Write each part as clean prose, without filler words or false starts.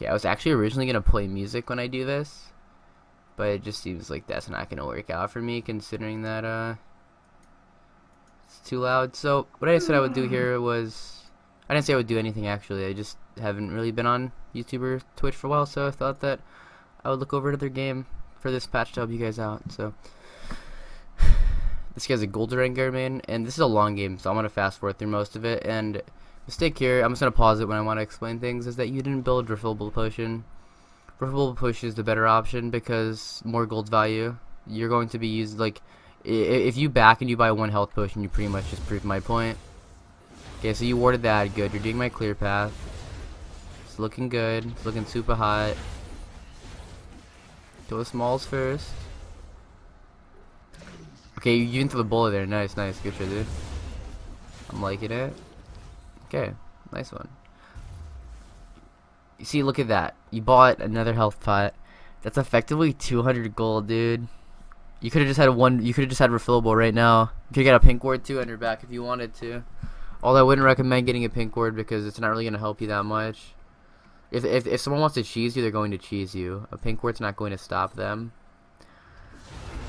Okay, I was actually originally gonna play music when I do this, but it just seems like that's not gonna work out for me, considering that it's too loud. So what I said I would do here was, I didn't say I would do anything actually. I just haven't really been on YouTube or Twitch for a while, so I thought that I would look over another game for this patch to help you guys out. So this guy's a gold Rengar main, and this is a long game, so I'm gonna fast forward through most of it. And mistake here, I'm just gonna pause it when I want to explain things, is that you didn't build refillable potion. Refillable potion is the better option because more gold value. You're going to be used, like, if you back and you buy one health potion, you pretty much just proved my point. Okay, so you warded that, good. You're doing my clear path. It's looking good. It's looking super hot. Kill the smalls first. Okay, you even threw the bullet there. Nice, nice. Good shit, dude. I'm liking it. Okay, nice one. You see, look at that. You bought another health pot. That's effectively 200 gold, dude. You could have just had one. You could have just had refillable right now. You could get a pink ward too on your back if you wanted to. Although I wouldn't recommend getting a pink ward because it's not really gonna help you that much. If someone wants to cheese you, they're going to cheese you. A pink ward's not going to stop them.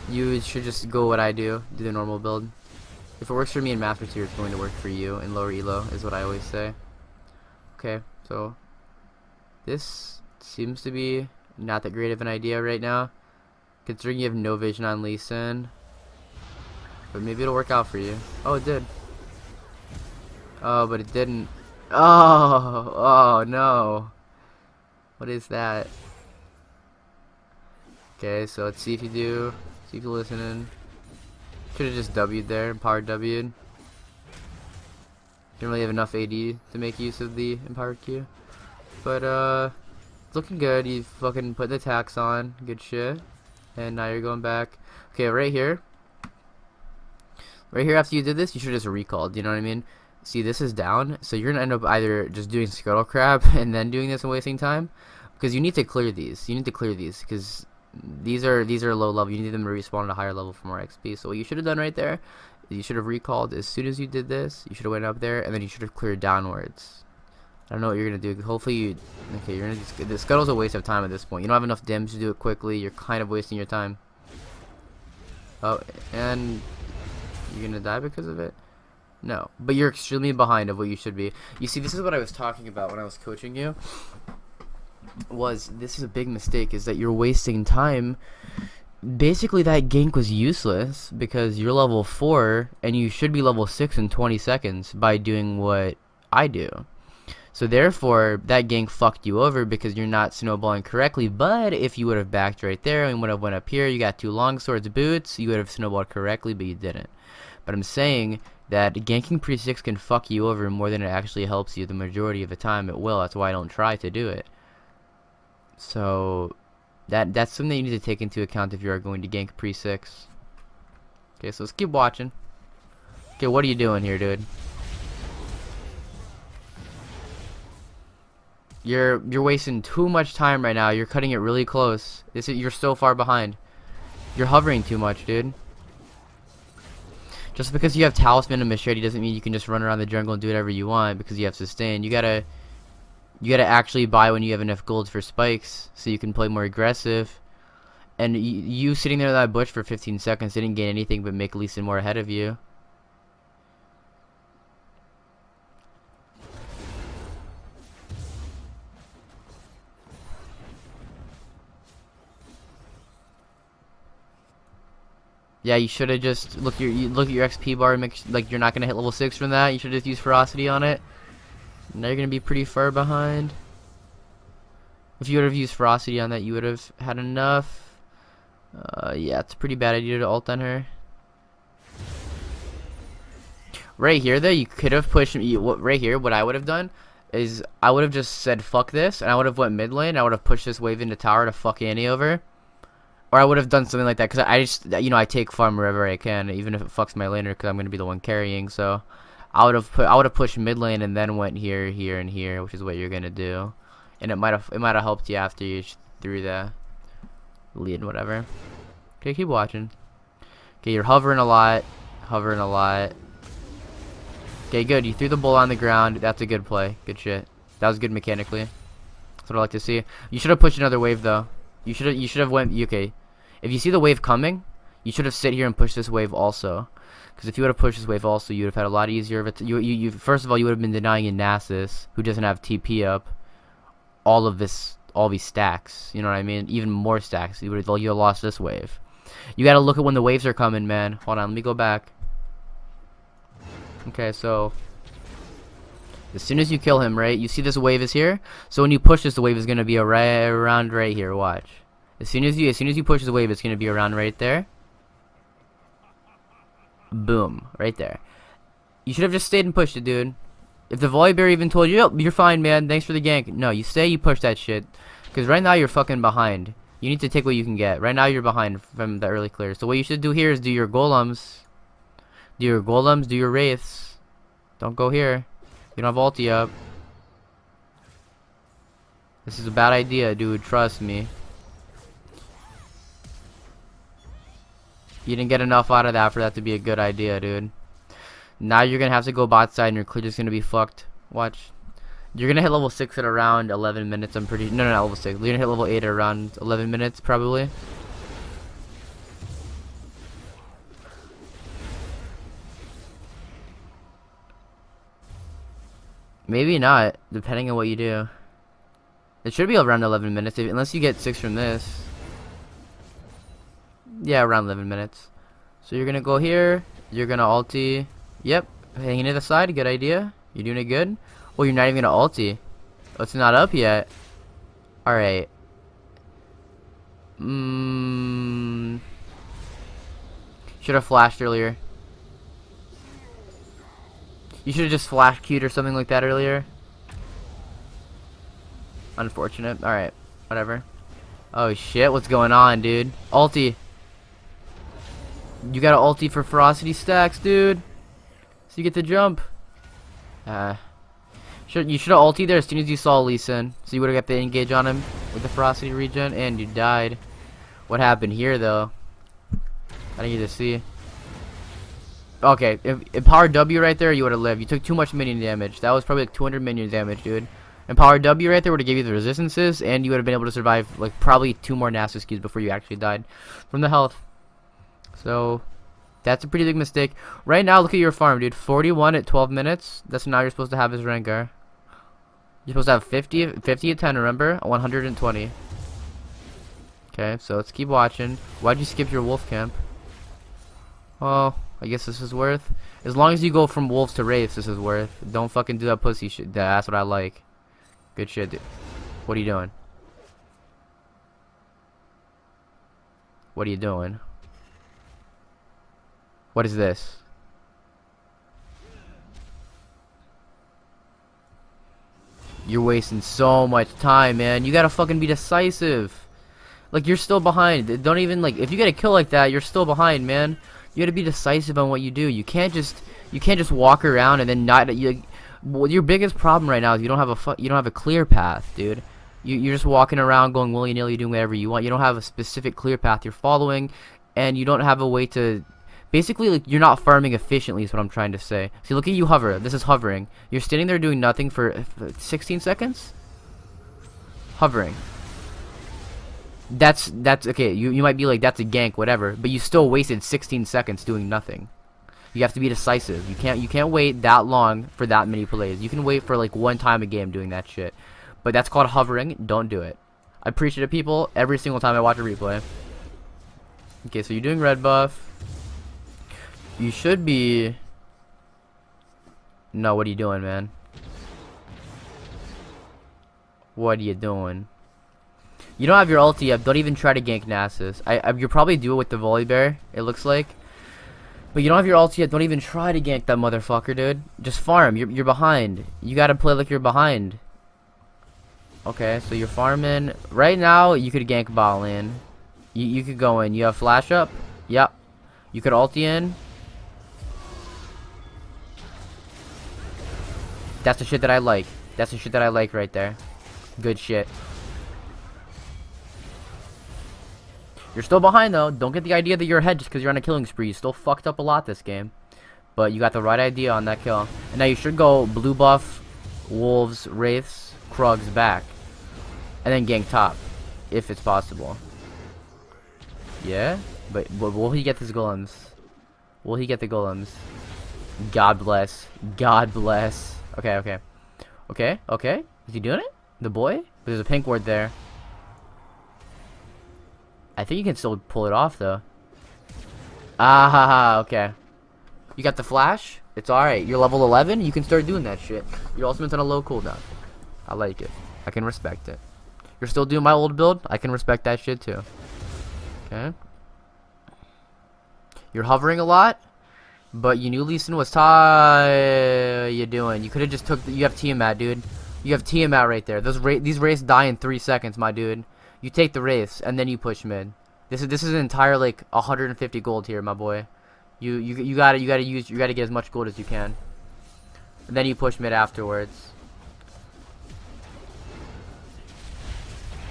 You should just go what I do the normal build. If it works for me in Master Tier, it's going to work for you in lower elo, is what I always say. Okay, so this seems to be not that great of an idea right now, considering you have no vision on Lee Sin. But maybe it'll work out for you. Oh, it did. Oh, but it didn't. Oh no. What is that? Okay, so let's see if you do. See if you're listening. Could have just W'd there and power W'd. Didn't really have enough AD to make use of the empowered Q. But it's looking good. You fucking put the tax on. Good shit. And now you're going back. Okay, right here. Right here after you did this, you should have just recalled, you know what I mean? See, this is down, so you're gonna end up either just doing scuttle crab and then doing this and wasting time, because you need to clear these. You need to clear these because these are low level. You need them to respawn at a higher level for more XP. So what you should have done right there, you should have recalled as soon as you did this. You should have went up there and then you should have cleared downwards. I don't know what you're gonna do. Hopefully you. Okay, you're gonna. The scuttle's a waste of time at this point. You don't have enough damage to do it quickly. You're kind of wasting your time. Oh, and you're gonna die because of it. No, but you're extremely behind of what you should be. You see, this is what I was talking about when I was coaching you. This is a big mistake, is that you're wasting time. Basically, that gank was useless because you're level 4 and you should be level 6 in 20 seconds by doing what I do. So therefore, that gank fucked you over because you're not snowballing correctly. But if you would have backed right there and would have went up here, you got 2 long swords boots, you would have snowballed correctly, but you didn't. But I'm saying that ganking pre-6 can fuck you over more than it actually helps you. The majority of the time it will. That's why I don't try to do it. So that's something you need to take into account if you are going to gank pre-6. Okay, so let's keep watching. Okay, what are you doing here, dude? You're wasting too much time right now. You're cutting it really close. You're so far behind. You're hovering too much, dude. Just because you have Talisman and Machete doesn't mean you can just run around the jungle and do whatever you want because you have Sustain. You gotta actually buy when you have enough gold for spikes so you can play more aggressive. And you sitting there in that bush for 15 seconds didn't gain anything but make Lee Sin more ahead of you. Yeah, you should have just look at your XP bar and make like you're not gonna hit level 6 from that. You should just use ferocity on it. Now you're gonna be pretty far behind. If you would have used ferocity on that, you would have had enough. Yeah, it's a pretty bad idea to ult on her. Right here, though, you could have pushed me. Right here, what I would have done is I would have just said fuck this, and I would have went mid lane. I would have pushed this wave into tower to fuck Annie over. Or I would have done something like that, because I just, you know, I take farm wherever I can, even if it fucks my laner, because I'm going to be the one carrying, so I would have pushed mid lane and then went here, here, and here, which is what you're going to do. And it might have helped you after you threw the lead and whatever. Okay, keep watching. Okay, you're hovering a lot, Okay, good, you threw the bull on the ground, that's a good play, good shit. That was good mechanically. So what I like to see. You should have pushed another wave though. You should have went. Okay, if you see the wave coming, you should have sit here and pushed this wave also. Because if you would have pushed this wave also, you would have had a lot easier of it. You first of all, you would have been denying a Nasus who doesn't have TP up all these stacks. You know what I mean? Even more stacks. You would have lost this wave. You got to look at when the waves are coming, man. Hold on, let me go back. Okay, so as soon as you kill him, right? You see this wave is here. So when you push this, the wave is gonna be around right here. Watch. As soon as you push the wave, it's gonna be around right there. Boom, right there. You should have just stayed and pushed it, dude. If the volley bear even told you, "Yep, you're fine, man. Thanks for the gank." No, you stay, you push that shit. Because right now you're fucking behind. You need to take what you can get. Right now you're behind from the early clear. So what you should do here is do your golems. Do your golems, do your wraiths. Don't go here. You don't have ulti up. This is a bad idea, dude. Trust me. You didn't get enough out of that for that to be a good idea, dude. Now you're gonna have to go bot side and your clear is gonna be fucked. Watch. You're gonna hit level 6 at around 11 minutes, I'm pretty... No, not level 6. You're gonna hit level 8 at around 11 minutes, probably. Maybe not, depending on what you do. It should be around 11 minutes, unless you get 6 from this. Yeah, around 11 minutes. So you're gonna go here. You're gonna ulti. Yep, hanging to the side. Good idea. You're doing it good. Oh, you're not even gonna ulti. Oh, it's not up yet. All right. Should have flashed earlier. You should have just flash queued or something like that earlier. Unfortunate. Alright. Whatever. Oh shit, what's going on, dude? Ulti. You got an ulti for ferocity stacks, dude. So you get the jump. You should have ulti there as soon as you saw Lee Sin. So you would have got the engage on him with the ferocity regen, and you died. What happened here, though? I didn't get to see. Okay, if power W right there, you would have lived. You took too much minion damage. That was probably like 200 minion damage, dude. And power W right there would have gave you the resistances, and you would have been able to survive like probably 2 more Nasus keys before you actually died from the health. So that's a pretty big mistake. Right now, look at your farm, dude. 41 at 12 minutes. That's now you're supposed to have as Rengar. You're supposed to have 50 at 10, remember? 120. Okay, so let's keep watching. Why'd you skip your wolf camp? Oh, I guess this is worth. As long as you go from wolves to wraiths, this is worth. Don't fucking do that pussy shit. That's what I like. Good shit, dude. What are you doing? What are you doing? What is this? You're wasting so much time, man. You gotta fucking be decisive. Like, you're still behind. Don't even, like, if you get a kill like that, you're still behind, man. You gotta be decisive on what you do. You can't just walk around and then not. Well, your biggest problem right now is you don't have a clear path, dude. You're just walking around going willy-nilly, doing whatever you want. You don't have a specific clear path you're following, and you don't have a way to. Basically, like, you're not farming efficiently is what I'm trying to say. See, look at you hover. This is hovering. You're standing there doing nothing for 16 seconds. Hovering. That's okay. You might be like, that's a gank, whatever, but you still wasted 16 seconds doing nothing. You have to be decisive. You can't wait that long for that many plays. You can wait for like 1 time a game doing that shit, but that's called hovering. Don't do it. I preach it to people every single time I watch a replay. Okay, so you're doing red buff. You should be. No, what are you doing, man? What are you doing? You don't have your ulti up. Don't even try to gank Nasus. You'll probably do it with the volley bear, it looks like. But you don't have your ulti yet. Don't even try to gank that motherfucker, dude. Just farm. You're behind. You gotta play like you're behind. Okay, so you're farming. Right now, you could gank bot lane. You could go in. You have flash up. Yep. You could ulti in. That's the shit that I like. That's the shit that I like right there. Good shit. You're still behind, though. Don't get the idea that you're ahead just because you're on a killing spree. You still fucked up a lot this game. But you got the right idea on that kill. And now you should go blue buff, wolves, wraiths, Krugs back. and then gank top, if it's possible. Yeah, but will he get his golems? Will he get the golems? God bless. God bless. Okay, okay. Okay, okay. Is he doing it? The boy? There's a pink ward there. I think you can still pull it off, though. Ah, ha, ha, okay. You got the flash? It's alright. You're level 11. You can start doing that shit. Your ultimate's on a low cooldown. I like it. I can respect it. You're still doing my old build? I can respect that shit, too. Okay. You're hovering a lot, but you knew Lee Sin was you doing? You could have just took. You have Tiamat, dude. You have Tiamat right there. These wraiths die in 3 seconds, my dude. You take the wraiths and then you push mid. This is an entire like 150 gold here, my boy. You gotta get as much gold as you can. And then you push mid afterwards.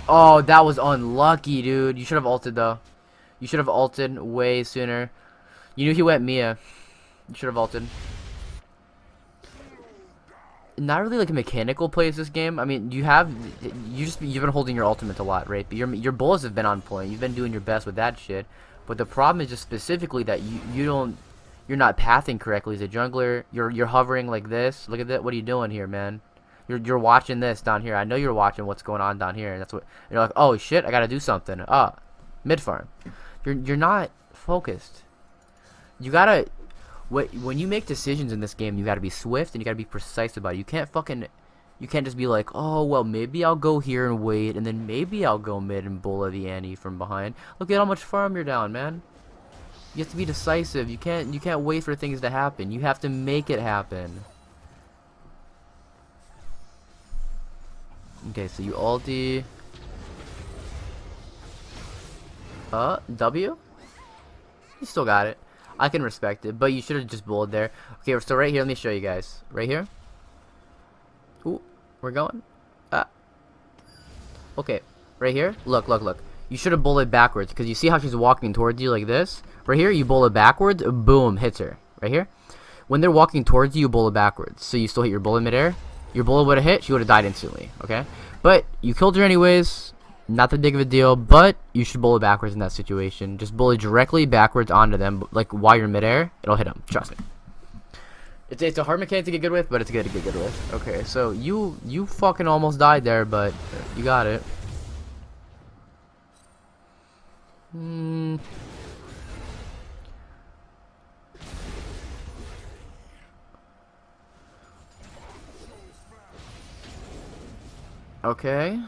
Oh, that was unlucky, dude. You should have ulted though. You should have ulted way sooner. You knew he went Mia. You should have ulted. Not really like a mechanical plays this game. I mean, you've been holding your ultimate a lot, right? But your bullets have been on point. You've been doing your best with that shit. But the problem is just specifically that you're not pathing correctly as a jungler. You're hovering like this. Look at that. What are you doing here, man? You're watching this down here. I know you're watching what's going on down here. That's what you're like. Oh shit! I gotta do something. Mid farm. You're not focused. You gotta, when you make decisions in this game, you gotta be swift and you gotta be precise about it. You can't just be like, oh well, maybe I'll go here and wait, and then maybe I'll go mid and bully the Annie from behind. Look at how much farm you're down, man. You have to be decisive. You can't wait for things to happen. You have to make it happen. Okay, so you ulti. W? You still got it. I can respect it, but you should have just bullied there. Okay, so right here, let me show you guys. Right here. Ooh, we're going. Okay, right here. Look, look, look. You should have bullied backwards, because you see how she's walking towards you like this? Right here, you bullet backwards, boom, hits her. Right here. When they're walking towards you, you bullet backwards. So you still hit your bullet midair. Your bullet would have hit, she would have died instantly, okay? But you killed her anyways. Not that big of a deal, but you should bullet backwards in that situation. Just bullet directly backwards onto them, like while you're midair. It'll hit them. Trust me. It's a hard mechanic to get good with, but it's good to get good with. Okay, so you fucking almost died there, but you got it. Okay,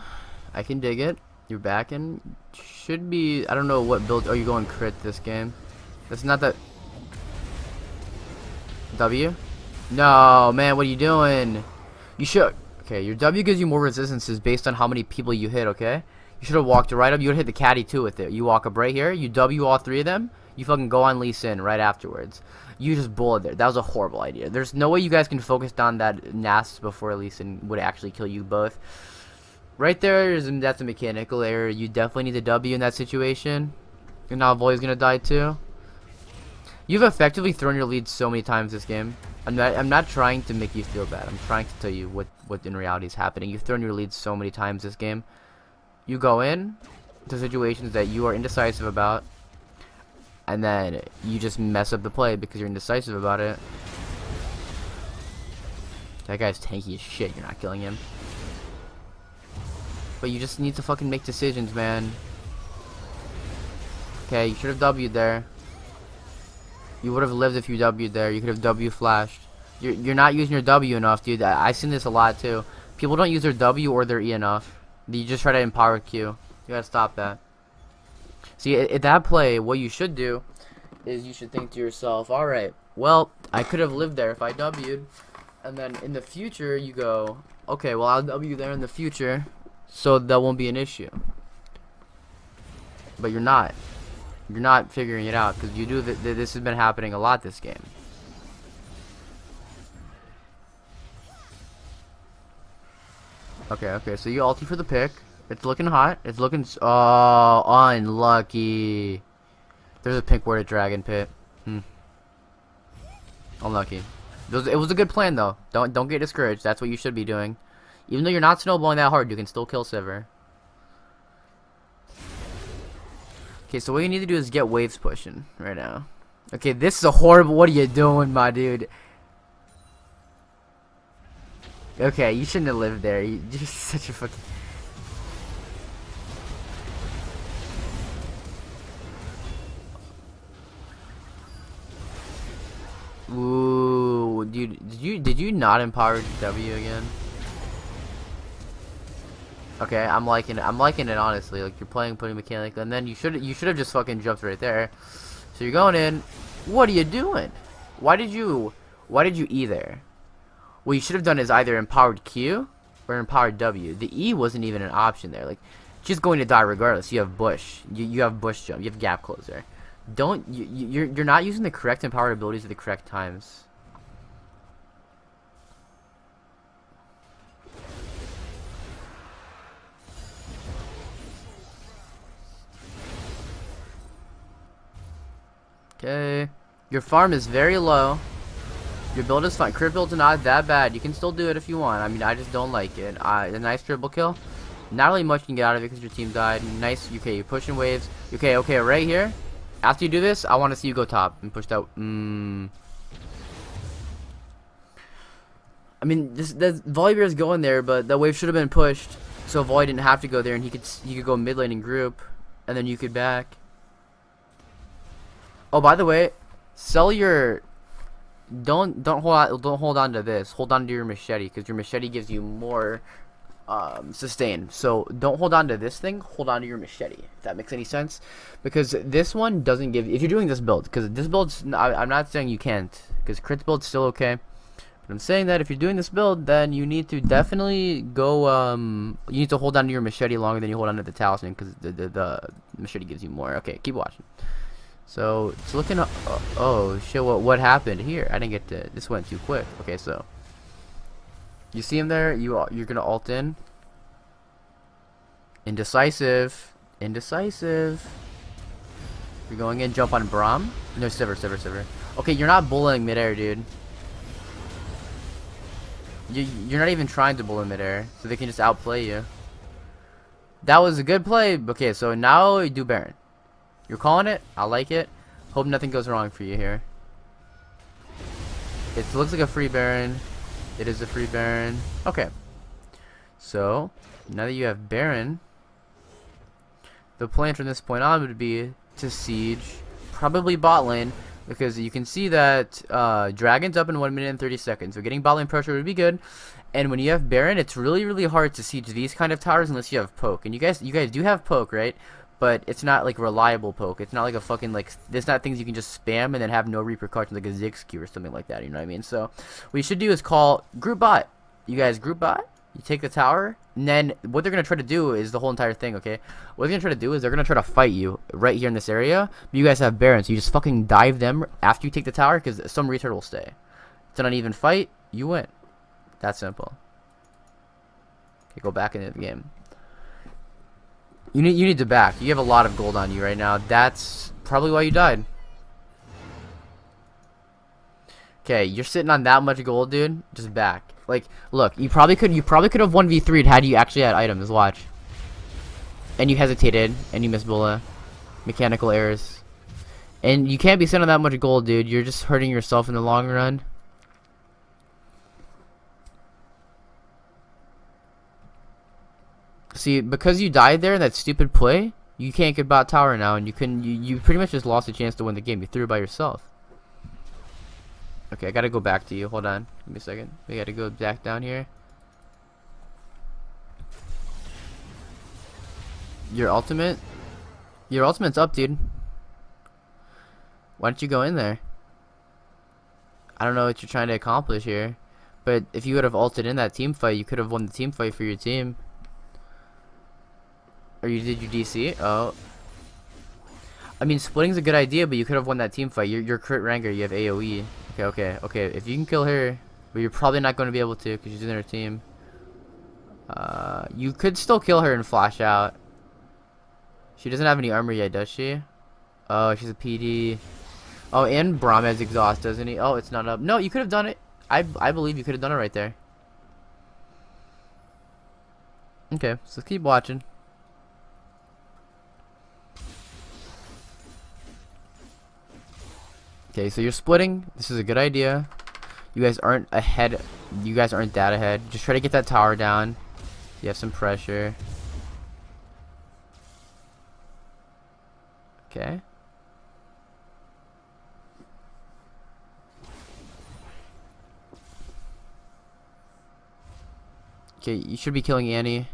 I can dig it. You're back in. Should be. I don't know what build. Oh, you're going crit this game. That's not that. W? No, man. What are you doing? You should. Okay, your W gives you more resistances based on how many people you hit. Okay. You should have walked right up. You would hit the caddy too with it. You walk up right here. You W all 3 of them. You fucking go on Lee Sin right afterwards. You just bullet there. That was a horrible idea. There's no way you guys can focus on that Nasus before Lee Sin would actually kill you both. Right there, that's a mechanical error. You definitely need a W in that situation. And now Void's gonna die too. You've effectively thrown your lead so many times this game. I'm not trying to make you feel bad. I'm trying to tell you what in reality is happening. You've thrown your lead so many times this game. You go in to situations that you are indecisive about, and then you just mess up the play because you're indecisive about it. That guy's tanky as shit. You're not killing him. But you just need to fucking make decisions, man. Okay, you should have W'd there. You would have lived if you W'd there. You could have W flashed. You're not using your W enough, dude. I've seen this a lot too. People don't use their W or their E enough. You just try to empower Q. You gotta stop that. See, at that play, what you should do is you should think to yourself, alright, well, I could have lived there if I W'd. And then in the future, you go, okay, well, I'll W there in the future. So that won't be an issue. But you're not. You're not figuring it out because you do this has been happening a lot this game. Okay, so you ulti for the pick. It's looking hot. It's looking unlucky. There's a pink ward at Dragon Pit. Unlucky. It was a good plan though. Don't get discouraged. That's what you should be doing. Even though you're not snowballing that hard, you can still kill Sivir. Okay, so what you need to do is get waves pushing right now. Okay, this is a horrible. What are you doing, my dude? Okay, you shouldn't have lived there. You're just such a fucking. Ooh, dude, did you not empower W again? Okay, I'm liking it honestly. Like you're playing putting mechanic, and then you should have just fucking jumped right there. So you're going in. What are you doing? Why did you E there? What you should have done is either empowered Q or empowered W. The E wasn't even an option there. Like she's going to die regardless. You have Bush. You have Bush jump. You have gap closer. You're not using the correct empowered abilities at the correct times. Okay, your farm is very low. Your build is fine. Crit build's not that bad. You can still do it if you want. I mean, I just don't like it. A nice triple kill. Not really much you can get out of it because your team died. Nice. Okay, you're pushing waves. Okay, right here. After you do this, I want to see you go top and push that. I mean, the Volibear is going there, but that wave should have been pushed, so Volley didn't have to go there, and he could go mid lane and group, and then you could back. Oh, by the way, sell your. Don't hold on to this. Hold on to your machete because your machete gives you more sustain. So don't hold on to this thing. Hold on to your machete. If that makes any sense, because this one doesn't give. If you're doing this build, because this build's. I'm not saying you can't, because crit build's still okay. But I'm saying that if you're doing this build, then you need to definitely go. You need to hold on to your machete longer than you hold on to the talisman, because the machete gives you more. Okay, keep watching. So it's looking. Oh shit! What happened here? I didn't get to. This went too quick. Okay, so you see him there. You're gonna ult in. Indecisive. You're going in. Jump on Braum. No, Sivir. Okay, you're not bullying midair, dude. You're not even trying to bully midair, so they can just outplay you. That was a good play. Okay, so now you do Baron. You're calling it. I like it. Hope nothing goes wrong for you here. It looks like a free Baron. It is a free Baron. Okay. So, now that you have Baron, the plan from this point on would be to siege, probably bot lane, because you can see that Dragon's up in 1 minute and 30 seconds. So getting bot lane pressure would be good. And when you have Baron, it's really hard to siege these kind of towers unless you have poke. And you guys do have poke, right? But it's not like reliable poke. It's not like a fucking like. There's not things you can just spam and then have no repercussions like a Ziggs or something like that. You know what I mean? So what you should do is call group bot. You guys group bot. You take the tower, and then what they're gonna try to do is the whole entire thing. Okay, what they're gonna try to do is they're gonna try to fight you right here in this area. But you guys have Baron, so you just fucking dive them after you take the tower because some retard will stay. It's an uneven fight. You win. That simple. Okay, go back into the game. You need to back. You have a lot of gold on you right now. That's probably why you died. Okay, you're sitting on that much gold, dude. Just back. Like, look, you probably could have 1v3'd had you actually had items. Watch. And you hesitated, and you missed Bulla. Mechanical errors. And you can't be sitting on that much gold, dude. You're just hurting yourself in the long run. See, because you died there in that stupid play, you can't get bot tower now, and you pretty much just lost a chance to win the game. You threw it by yourself. Okay, I gotta go back to you. Hold on. Give me a second. We gotta go back down here. Your ultimate's up, dude. Why don't you go in there? I don't know what you're trying to accomplish here, but if you would have ulted in that team fight, you could have won the team fight for your team. Or did you DC? Oh. I mean, splitting's a good idea, but you could have won that team fight. You're crit Rengar. You have AoE. Okay. If you can kill her, but you're probably not going to be able to because she's in her team. You could still kill her and flash out. She doesn't have any armor yet, does she? Oh, she's a PD. Oh, and Braum has exhaust, doesn't he? Oh, it's not up. No, you could have done it. I believe you could have done it right there. Okay, so keep watching. Okay, so you're splitting. This is a good idea. You guys aren't ahead. You guys aren't that ahead. Just try to get that tower down. You have some pressure. Okay. Okay, you should be killing Annie. You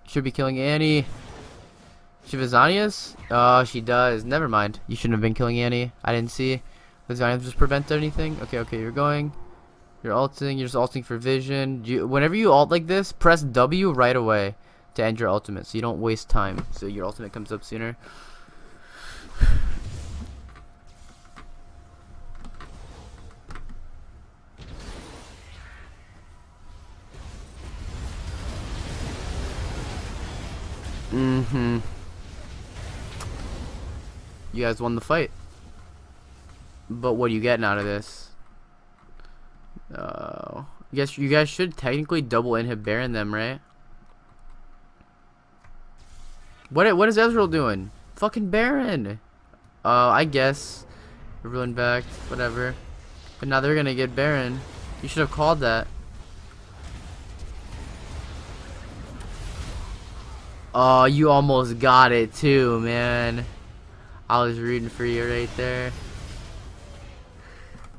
should be killing Annie. She have Zanias? Oh, she does. Never mind. You shouldn't have been killing Annie. I didn't see. Does Zanias just prevent anything? Okay, okay, you're going. You're ulting. You're just ulting for vision. Whenever you ult like this, press W right away to end your ultimate, so you don't waste time. So your ultimate comes up sooner. Mm-hmm. You guys won the fight. But what are you getting out of this? Guess you guys should technically double inhib Baron them, right? What is Ezreal doing? Fucking Baron. I guess. Everyone back, whatever. But now they're gonna get Baron. You should have called that. Oh, you almost got it too, man. I was rooting for you right there.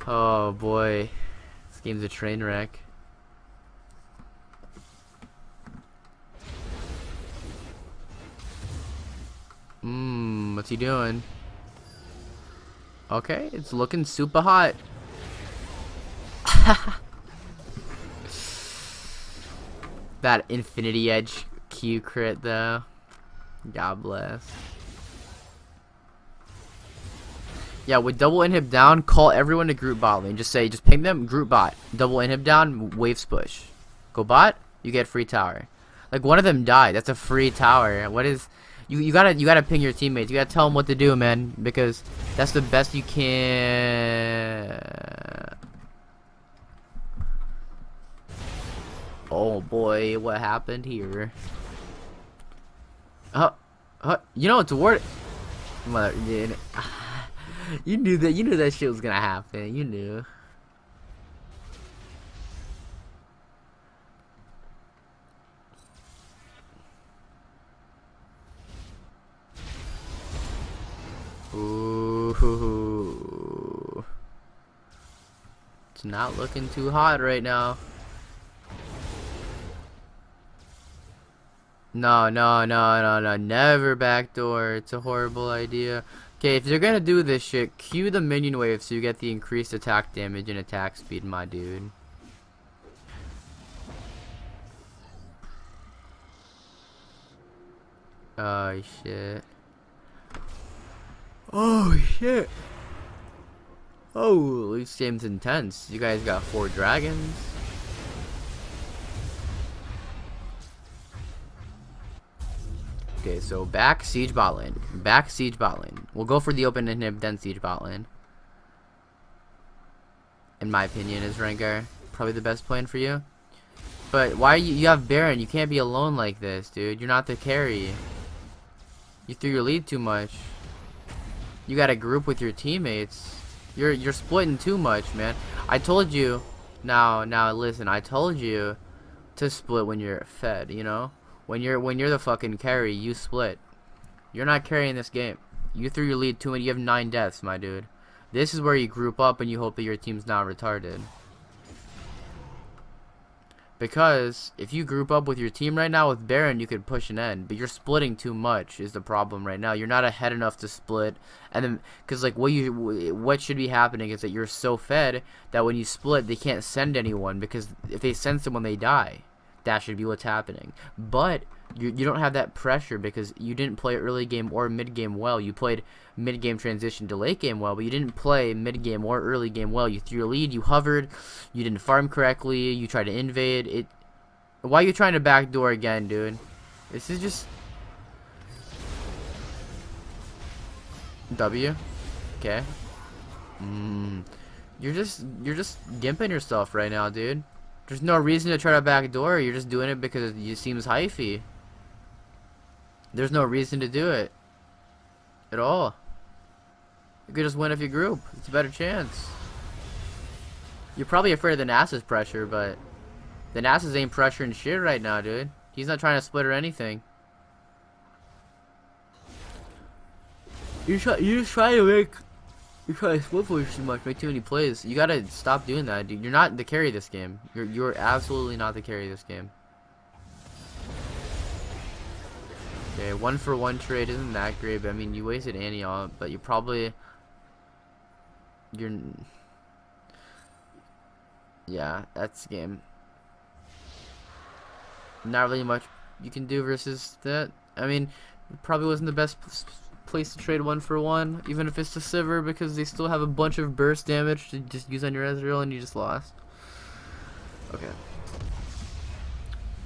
Oh boy. This game's a train wreck. What's he doing? Okay, it's looking super hot. That Infinity Edge Q crit though. God bless. Yeah, with double inhib down, call everyone to group bot lane. Just ping them, group bot. Double inhib down, waves push. Go bot, you get free tower. Like one of them died. That's a free tower. What is you gotta ping your teammates. You gotta tell them what to do, man, because that's the best you can. Oh boy, what happened here? You know it's ward. Mother, dude. You knew that shit was gonna happen. You knew. Ooh. It's not looking too hot right now. No, never backdoor. It's a horrible idea. Okay, if you're gonna do this shit, cue the minion wave so you get the increased attack damage and attack speed, my dude. Oh shit. Oh shit. Oh, this game's intense. You guys got 4 dragons. Okay, so back siege bot lane. Back siege bot lane. We'll go for the open inhib, then siege bot lane. In my opinion, is Rengar probably the best plan for you. But why you have Baron? You can't be alone like this, dude. You're not the carry. You threw your lead too much. You got to group with your teammates. You're splitting too much, man. I told you. Now listen. I told you to split when you're fed. You know, when you're the fucking carry, you split. You're not carrying this game. You threw your lead too many. You have 9 deaths, my dude. This is where you group up and you hope that your team's not retarded. Because if you group up with your team right now with Baron, you could push an end. But you're splitting too much is the problem right now. You're not ahead enough to split. And then, because like what should be happening is that you're so fed that when you split, they can't send anyone. Because if they send someone, they die. That should be what's happening. But you don't have that pressure because you didn't play early game or mid game well. You played mid game transition to late game well, but you didn't play mid game or early game well. You threw your lead, you hovered, you didn't farm correctly, you tried to invade it. Why are you trying to backdoor again, dude? This is just W. Okay. You're just gimping yourself right now, dude. There's no reason to try to backdoor. You're just doing it because it seems hyphy. There's no reason to do it at all. You could just win if you group. It's a better chance. You're probably afraid of the Nasa's pressure, but the Nasa's ain't pressuring shit right now, dude. He's not trying to split or anything. You just try to make... You try to split push too much, make too many plays. You gotta stop doing that, dude. You're not the carry this game. You're absolutely not the carry this game. Okay, 1-for-1 trade isn't that great, but I mean, you wasted Annie on it, but you probably... Yeah, that's the game. Not really much you can do versus that. I mean, it probably wasn't the best place to trade 1-for-1, even if it's to Sivir, because they still have a bunch of burst damage to just use on your Ezreal, and you just lost. Okay.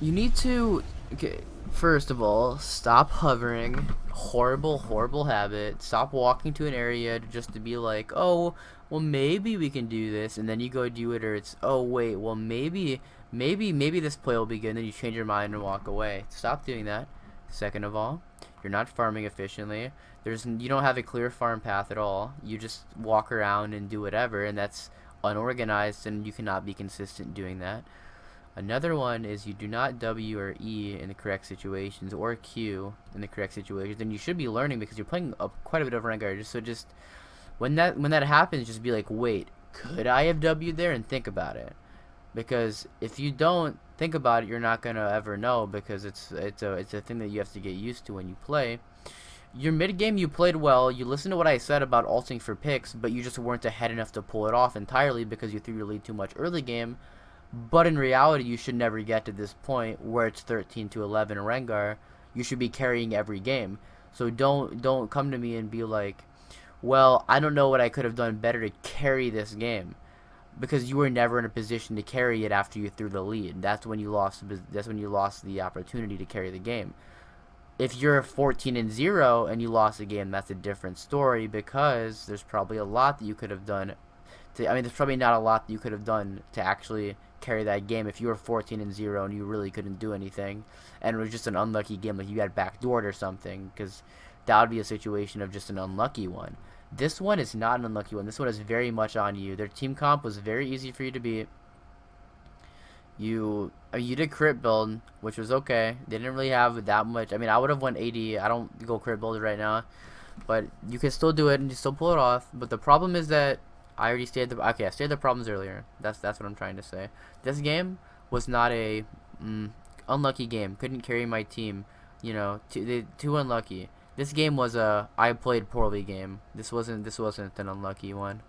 You need to... Okay, first of all, stop hovering. Horrible, horrible habit. Stop walking to an area just to be like, oh, well, maybe we can do this, and then you go do it, or it's, oh, wait, well, maybe this play will be good, and then you change your mind and walk away. Stop doing that. Second of all, you're not farming efficiently. You don't have a clear farm path at all. You just walk around and do whatever, and that's unorganized, and you cannot be consistent doing that. Another one is you do not W or E in the correct situations, or Q in the correct situations. And you should be learning, because you're playing quite a bit of Rengar. Just when that happens, just be like, wait, could I have W'd there, and think about it. Because if you don't think about it, you're not gonna ever know, because it's a thing that you have to get used to when you play. Your mid game, you played well. You listened to what I said about ulting for picks, but you just weren't ahead enough to pull it off entirely because you threw your lead too much early game. But in reality, you should never get to this point where it's 13-11 Rengar. You should be carrying every game. So don't come to me and be like, well, I don't know what I could have done better to carry this game, because you were never in a position to carry it after you threw the lead. That's when you lost. That's when you lost the opportunity to carry the game. If you're 14-0 and you lost a game, that's a different story, because there's probably a lot that you could have done. There's probably not a lot that you could have done to actually carry that game if you were 14-0 and you really couldn't do anything, and it was just an unlucky game, like you got backdoored or something, because that would be a situation of just an unlucky one. This one is not an unlucky one. This one is very much on you. Their team comp was very easy for you to beat. You did crit build, which was okay. They didn't really have that much. I mean, I would have won 80. I don't go crit build right now, but you can still do it and you still pull it off. But the problem is that I already stated I stated the problems earlier. That's what I'm trying to say. This game was not a unlucky game. Couldn't carry my team. You know, too unlucky. This game was a I played poorly game. This wasn't an unlucky one.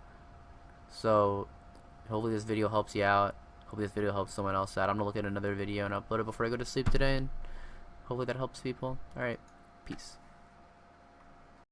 So hopefully this video helps you out. Hopefully this video helps someone else out. I'm gonna look at another video and upload it before I go to sleep today, and hopefully that helps people. Alright, peace.